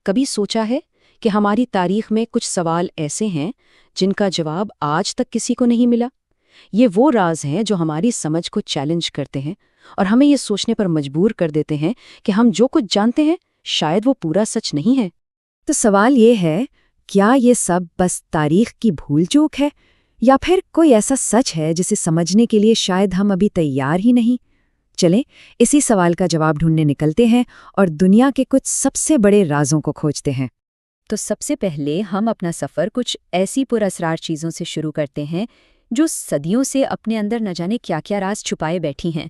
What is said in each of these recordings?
کبھی سوچا ہے کہ ہماری تاریخ میں کچھ سوال ایسے ہیں جن کا جواب آج تک کسی کو نہیں ملا؟ یہ وہ راز ہیں جو ہماری سمجھ کو چیلنج کرتے ہیں اور ہمیں یہ سوچنے پر مجبور کر دیتے ہیں کہ ہم جو کچھ جانتے ہیں شاید وہ پورا سچ نہیں ہے۔ تو سوال یہ ہے، کیا یہ سب بس تاریخ کی بھول چوک ہے، یا پھر کوئی ایسا سچ ہے جسے سمجھنے کے لیے شاید ہم ابھی تیار ہی نہیں؟ چلیں اسی سوال کا جواب ڈھونڈنے نکلتے ہیں اور دنیا کے کچھ سب سے بڑے رازوں کو کھوجتے ہیں۔ تو سب سے پہلے ہم اپنا سفر کچھ ایسی پراسرار چیزوں سے شروع کرتے ہیں جو صدیوں سے اپنے اندر نہ جانے کیا کیا راز چھپائے بیٹھی ہیں۔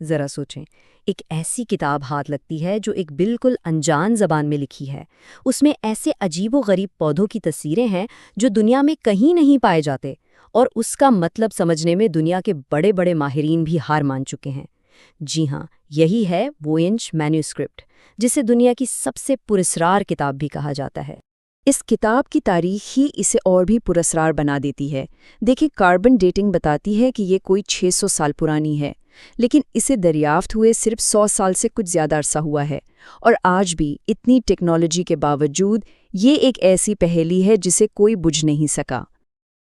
ذرا سوچیں، ایک ایسی کتاب ہاتھ لگتی ہے جو ایک بالکل انجان زبان میں لکھی ہے۔ اس میں ایسے عجیب و غریب پودوں کی تصویریں ہیں جو دنیا میں کہیں نہیں پائے جاتے، اور اس کا مطلب سمجھنے میں دنیا کے بڑے بڑے ماہرین بھی ہار مان چکے ہیں۔ جی ہاں، یہی ہے ووینچ مینوسکرپٹ، جسے دنیا کی سب سے پراسرار کتاب بھی کہا جاتا ہے۔ اس کتاب کی تاریخ ہی اسے اور بھی پراسرار بنا دیتی ہے۔ دیکھیں، کاربن ڈیٹنگ بتاتی ہے کہ یہ کوئی 600 سال پرانی ہے، لیکن اسے دریافت ہوئے صرف 100 سال سے کچھ زیادہ عرصہ ہوا ہے، اور آج بھی اتنی ٹیکنالوجی کے باوجود یہ ایک ایسی پہیلی ہے جسے کوئی بجھ نہیں سکا۔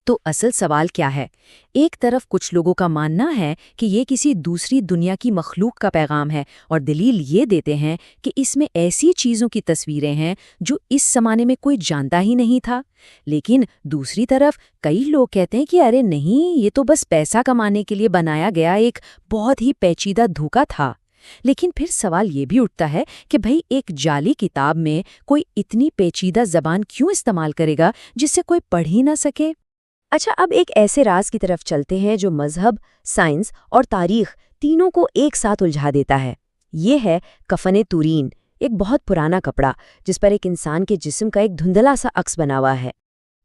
تو اصل سوال کیا ہے؟ ایک طرف کچھ لوگوں کا ماننا ہے کہ یہ کسی دوسری دنیا کی مخلوق کا پیغام ہے، اور دلیل یہ دیتے ہیں کہ اس میں ایسی چیزوں کی تصویریں ہیں جو اس زمانے میں کوئی جانتا ہی نہیں تھا۔ لیکن دوسری طرف کئی لوگ کہتے ہیں کہ ارے نہیں، یہ تو بس پیسہ کمانے کے لیے بنایا گیا ایک بہت ہی پیچیدہ دھوکا تھا۔ لیکن پھر سوال یہ بھی اٹھتا ہے کہ بھئی ایک جعلی کتاب میں کوئی اتنی پیچیدہ زبان کیوں استعمال کرے گا جس سے کوئی پڑھ ہی نہ سکے؟ اچھا، اب ایک ایسے راز کی طرف چلتے ہیں جو مذہب، سائنس اور تاریخ تینوں کو ایک ساتھ الجھا دیتا ہے۔ یہ ہے کفن تورین، ایک بہت پرانا کپڑا جس پر ایک انسان کے جسم کا ایک دھندلا سا عکس بنا ہوا ہے۔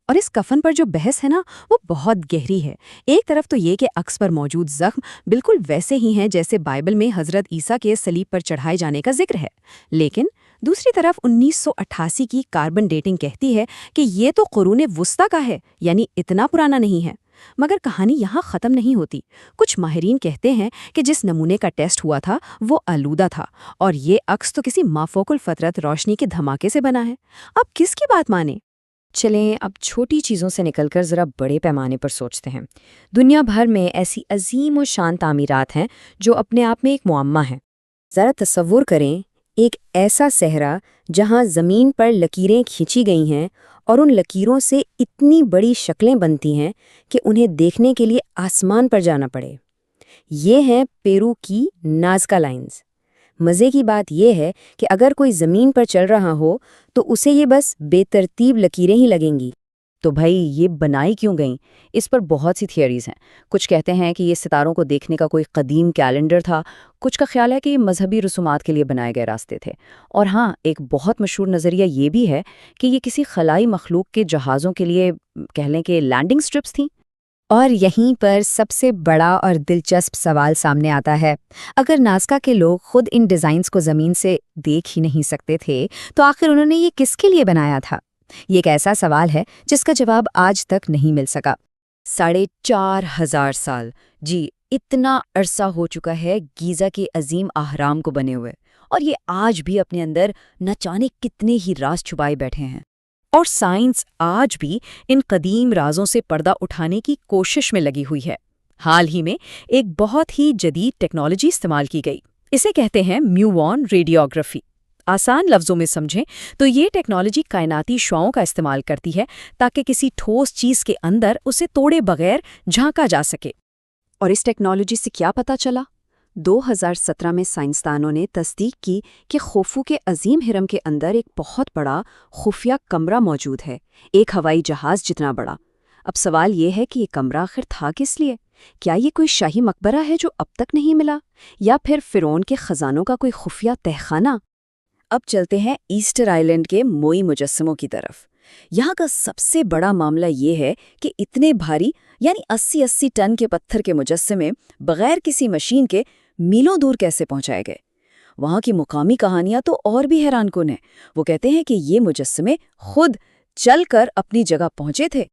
اور اس کفن پر جو بحث ہے نا، وہ بہت گہری ہے۔ ایک طرف تو یہ کہ عکس پر موجود زخم بالکل ویسے ہی ہیں جیسے بائبل میں حضرت عیسیٰ کے صلیب پر چڑھائے جانے کا ذکر ہے، لیکن دوسری طرف 1988 کی کاربن ڈیٹنگ کہتی ہے کہ یہ تو قرون وسطیٰ کا ہے، یعنی اتنا پرانا نہیں ہے۔ مگر کہانی یہاں ختم نہیں ہوتی۔ کچھ ماہرین کہتے ہیں کہ جس نمونے کا ٹیسٹ ہوا تھا وہ آلودہ تھا، اور یہ عکس تو کسی مافوق الفطرت روشنی کے دھماکے سے بنا ہے۔ اب کس کی بات مانیں؟ چلیں اب چھوٹی چیزوں سے نکل کر ذرا بڑے پیمانے پر سوچتے ہیں۔ دنیا بھر میں ایسی عظیم و شان تعمیرات ہیں جو اپنے آپ میں ایک معمہ ہیں۔ ذرا تصور کریں، ایک ایسا صحرا جہاں زمین پر لکیریں کھینچی گئی ہیں اور ان لکیروں سے اتنی بڑی شکلیں بنتی ہیں کہ انہیں دیکھنے کے لیے آسمان پر جانا پڑے۔ یہ ہیں پیرو کی نازکا لائنز۔ مزے کی بات یہ ہے کہ اگر کوئی زمین پر چل رہا ہو تو اسے یہ بس بے ترتیب لکیریں ہی لگیں گی۔ تو بھائی یہ بنائی کیوں گئیں؟ اس پر بہت سی تھیوریز ہیں۔ کچھ کہتے ہیں کہ یہ ستاروں کو دیکھنے کا کوئی قدیم کیلنڈر تھا، کچھ کا خیال ہے کہ یہ مذہبی رسومات کے لیے بنائے گئے راستے تھے، اور ہاں، ایک بہت مشہور نظریہ یہ بھی ہے کہ یہ کسی خلائی مخلوق کے جہازوں کے لیے کہہ لیں کہ لینڈنگ سٹرپس تھیں۔ اور یہیں پر سب سے بڑا اور دلچسپ سوال سامنے آتا ہے، اگر نازکا کے لوگ خود ان ڈیزائنز کو زمین سے دیکھ ہی نہیں سکتے تھے تو آخر انہوں نے یہ کس کے لیے بنایا تھا؟ یہ ایک ایسا سوال ہے جس کا جواب آج تک نہیں مل سکا۔ 4,500 سال، جی اتنا عرصہ ہو چکا ہے گیزا کے عظیم اہرام کو بنے ہوئے، اور یہ آج بھی اپنے اندر نہ جانے کتنے ہی راز چھپائے بیٹھے ہیں۔ اور سائنس آج بھی ان قدیم رازوں سے پردہ اٹھانے کی کوشش میں لگی ہوئی ہے۔ حال ہی میں ایک بہت ہی جدید ٹیکنالوجی استعمال کی گئی، اسے کہتے ہیں میوون ریڈیوگرافی۔ آسان لفظوں میں سمجھیں تو یہ ٹیکنالوجی کائناتی شعاعوں کا استعمال کرتی ہے تاکہ کسی ٹھوس چیز کے اندر اسے توڑے بغیر جھانکا جا سکے۔ اور اس ٹیکنالوجی سے کیا پتہ چلا؟ 2017 میں سائنسدانوں نے تصدیق کی کہ خوفو کے عظیم ہرم کے اندر ایک بہت بڑا خفیہ کمرہ موجود ہے، ایک ہوائی جہاز جتنا بڑا۔ اب سوال یہ ہے کہ یہ کمرہ آخر تھا کس لیے؟ کیا یہ کوئی شاہی مقبرہ ہے جو اب تک نہیں ملا، یا پھر فرعون کے خزانوں کا کوئی خفیہ تہخانہ؟ اب چلتے ہیں ایسٹر آئی لینڈ کے موئی مجسموں کی طرف۔ یہاں کا سب سے بڑا معاملہ یہ ہے کہ اتنے بھاری یعنی 80 ٹن کے پتھر کے مجسمے بغیر کسی مشین کے میلوں دور کیسے پہنچائے گئے؟ وہاں کی مقامی کہانیاں تو اور بھی حیران کن ہیں۔ وہ کہتے ہیں کہ یہ مجسمے خود چل کر اپنی جگہ پہنچے تھے۔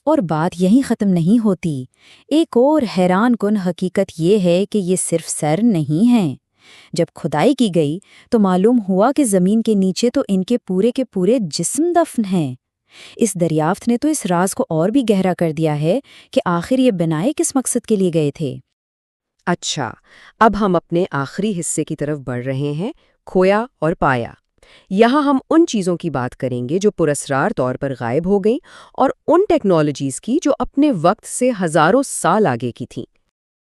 اور بات یہیں ختم نہیں ہوتی۔ ایک اور حیران کن حقیقت یہ ہے کہ یہ صرف سر نہیں ہیں، جب کھدائی کی گئی تو معلوم ہوا کہ زمین کے نیچے تو ان کے پورے جسم دفن ہیں۔ اس دریافت نے تو اس راز کو اور بھی گہرا کر دیا ہے کہ آخر یہ بنائے کس مقصد کے لیے گئے تھے۔ اچھا، اب ہم اپنے آخری حصے کی طرف بڑھ رہے ہیں، کھویا اور پایا۔ یہاں ہم ان چیزوں کی بات کریں گے جو پراسرار طور پر غائب ہو گئیں اور ان ٹیکنالوجیز کی جو اپنے وقت سے ہزاروں سال آگے کی تھیں۔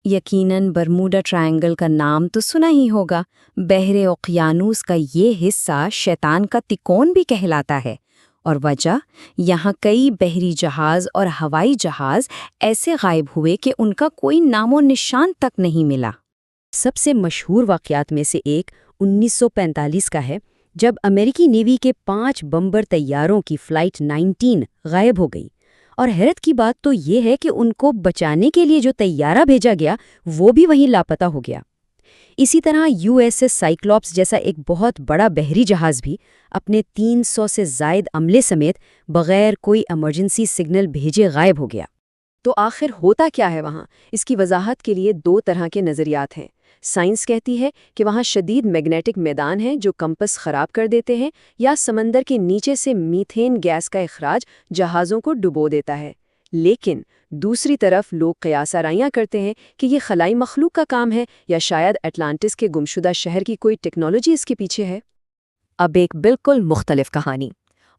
یقیناً برموڈا ٹرائنگل کا نام تو سنا ہی ہوگا۔ بحر اوقیانوس کا یہ حصہ شیطان کا تکون بھی کہلاتا ہے، اور وجہ یہاں کئی بحری جہاز اور ہوائی جہاز ایسے غائب ہوئے کہ ان کا کوئی نام و نشان تک نہیں ملا۔ سب سے مشہور واقعات میں سے ایک 1945 کا ہے، جب امریکی نیوی کے 5 بمبر طیاروں کی فلائٹ 19 غائب ہو گئی، اور حیرت کی بات تو یہ ہے کہ ان کو بچانے کے لیے جو طیارہ بھیجا گیا وہ بھی وہیں لاپتہ ہو گیا۔ اسی طرح USS سائیکلوپس جیسا ایک بہت بڑا بحری جہاز بھی اپنے 300 سے زائد عملے سمیت بغیر کوئی ایمرجنسی سگنل بھیجے غائب ہو گیا۔ تو آخر ہوتا کیا ہے وہاں؟ اس کی وضاحت کے لیے 2 طرح کے نظریات ہیں۔ سائنس کہتی ہے کہ وہاں شدید میگنیٹک میدان ہیں جو کمپس خراب کر دیتے ہیں، یا سمندر کے نیچے سے میتھین گیس کا اخراج جہازوں کو ڈبو دیتا ہے۔ لیکن دوسری طرف لوگ قیاس آرائیاں کرتے ہیں کہ یہ خلائی مخلوق کا کام ہے، یا شاید اٹلانٹس کے گمشدہ شہر کی کوئی ٹیکنالوجی اس کے پیچھے ہے۔ اب ایک بالکل مختلف کہانی۔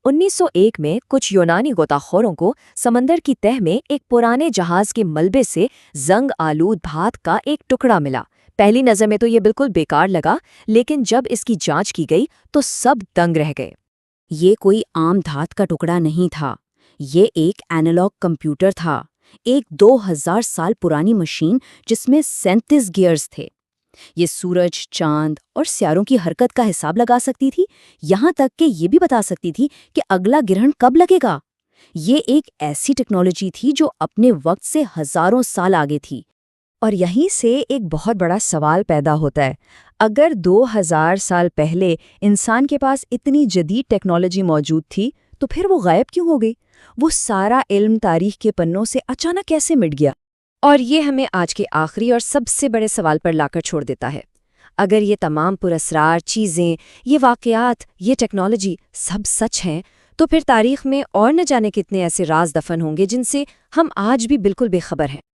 1901 میں کچھ یونانی غوطہ خوروں کو سمندر کی تہہ میں ایک پرانے جہاز کے ملبے سے زنگ آلود دھات کا ایک ٹکڑا ملا۔ پہلی نظر میں تو یہ بالکل بیکار لگا، لیکن جب اس کی جانچ کی گئی تو سب دنگ رہ گئے۔ یہ کوئی عام دھات کا ٹکڑا نہیں تھا، یہ ایک اینالاگ کمپیوٹر تھا، ایک 2000 سال پرانی مشین جس میں 37 گیئرز تھے۔ یہ سورج، چاند اور سیاروں کی حرکت کا حساب لگا سکتی تھی، یہاں تک کہ یہ بھی بتا سکتی تھی کہ اگلا گرہن کب لگے گا۔ یہ ایک ایسی ٹیکنالوجی تھی جو اپنے وقت سے ہزاروں سال آگے تھی۔ اور یہیں سے ایک بہت بڑا سوال پیدا ہوتا ہے، اگر 2000 سال پہلے انسان کے پاس اتنی جدید ٹیکنالوجی موجود تھی تو پھر وہ غائب کیوں ہو گئی؟ وہ سارا علم تاریخ کے پنوں سے اچانک کیسے مٹ گیا؟ اور یہ ہمیں آج کے آخری اور سب سے بڑے سوال پر لا کر چھوڑ دیتا ہے۔ اگر یہ تمام پراسرار چیزیں، یہ واقعات، یہ ٹیکنالوجی سب سچ ہیں، تو پھر تاریخ میں اور نہ جانے کتنے ایسے راز دفن ہوں گے جن سے ہم آج بھی بالکل بے خبر ہیں۔